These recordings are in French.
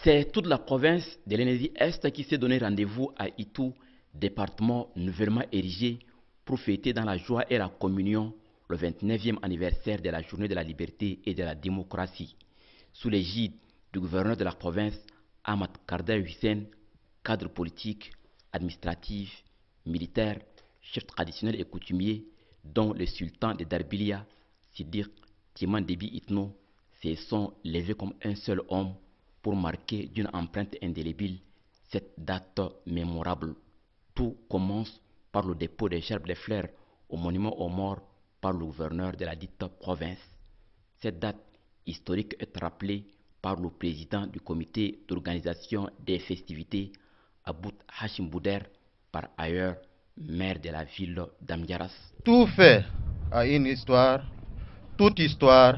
C'est toute la province de l'Enedi-Est qui s'est donné rendez-vous à Itu, département nouvellement érigé, pour fêter dans la joie et la communion le 29e anniversaire de la Journée de la liberté et de la démocratie. Sous l'égide du gouverneur de la province, Ahmad Kardar Hussein, cadre politique, administratif, militaire, chef traditionnel et coutumier, dont le sultan de Darbilia, Siddiq Timan Déby Itno, se sont levés comme un seul homme pour marquer d'une empreinte indélébile cette date mémorable. Tout commence par le dépôt des gerbes de fleurs au monument aux morts par le gouverneur de la dite province. Cette date historique est rappelée par le président du comité d'organisation des festivités, Aboud Hashim Bouder, par ailleurs maire de la ville d'Amdiaras. Tout fait a une histoire, toute histoire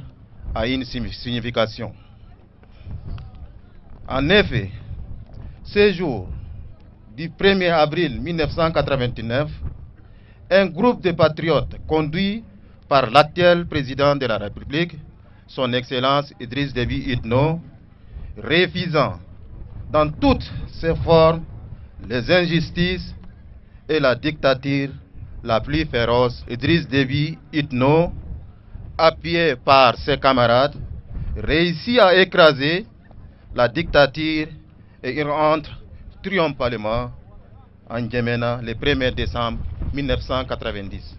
a une signification. En effet, ce jour du 1er avril 1989, un groupe de patriotes conduit par l'actuel président de la République, son Excellence Idriss Déby Itno, refusant dans toutes ses formes les injustices et la dictature la plus féroce. Idriss Déby Itno, appuyé par ses camarades, réussit à écraser la dictature et il entre triomphalement en N'Djamena le 1er décembre 1990.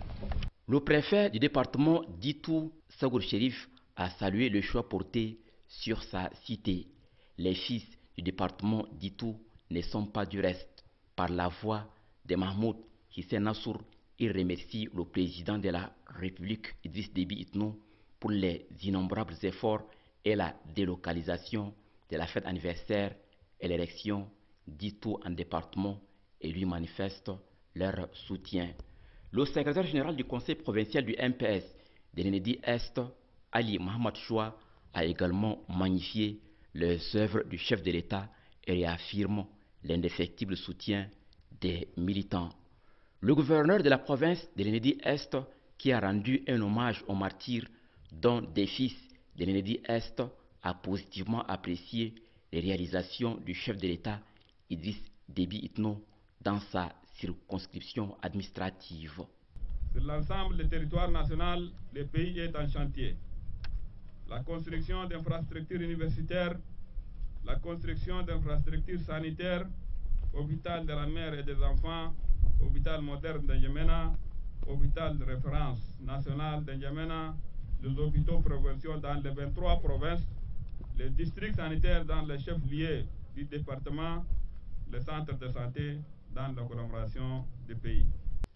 Le préfet du département d'Itou, Sagour Chérif, a salué le choix porté sur sa cité. Les fils du département d'Itou ne sont pas du reste. Par la voix de Mahmoud Hissène Nassour, il remercie le président de la République, Idriss Déby Itno, pour les innombrables efforts et la délocalisation de la fête anniversaire et l'élection d'Itou en département et lui manifeste leur soutien. Le secrétaire général du conseil provincial du MPS de l'Enedi-Est, Ali Mohamed Choua, a également magnifié les œuvres du chef de l'État et réaffirme l'indéfectible soutien des militants. Le gouverneur de la province de l'Enedi-Est, qui a rendu un hommage aux martyrs dont des fils de l'Enedi-Est, a positivement apprécié les réalisations du chef de l'État Idriss Déby Itno dans sa circonscription administrative. Sur l'ensemble du territoire national, le pays est en chantier. La construction d'infrastructures universitaires, la construction d'infrastructures sanitaires, hôpital de la mère et des enfants, hôpital moderne de N'Djamena, hôpital de référence national de N'Djamena, les hôpitaux provinciaux dans les 23 provinces, les districts sanitaires dans les chefs-lieux du département, les centres de santé dans l'agglomération du pays.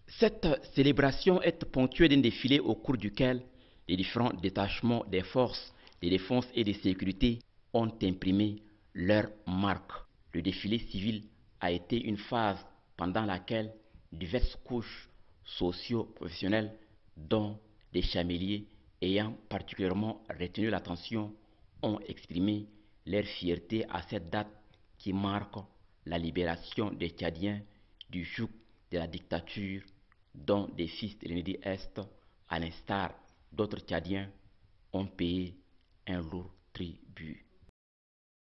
Cette célébration est ponctuée d'un défilé au cours duquel les différents détachements des forces de défense et de sécurité ont imprimé leur marque. Le défilé civil a été une phase pendant laquelle diverses couches socio-professionnelles, dont des chameliers ayant particulièrement retenu l'attention, ont exprimé leur fierté à cette date qui marque la libération des Tchadiens du joug de la dictature, dont des fils de l'Enedi-Est, à l'instar d'autres Tchadiens, ont payé un lourd tribut.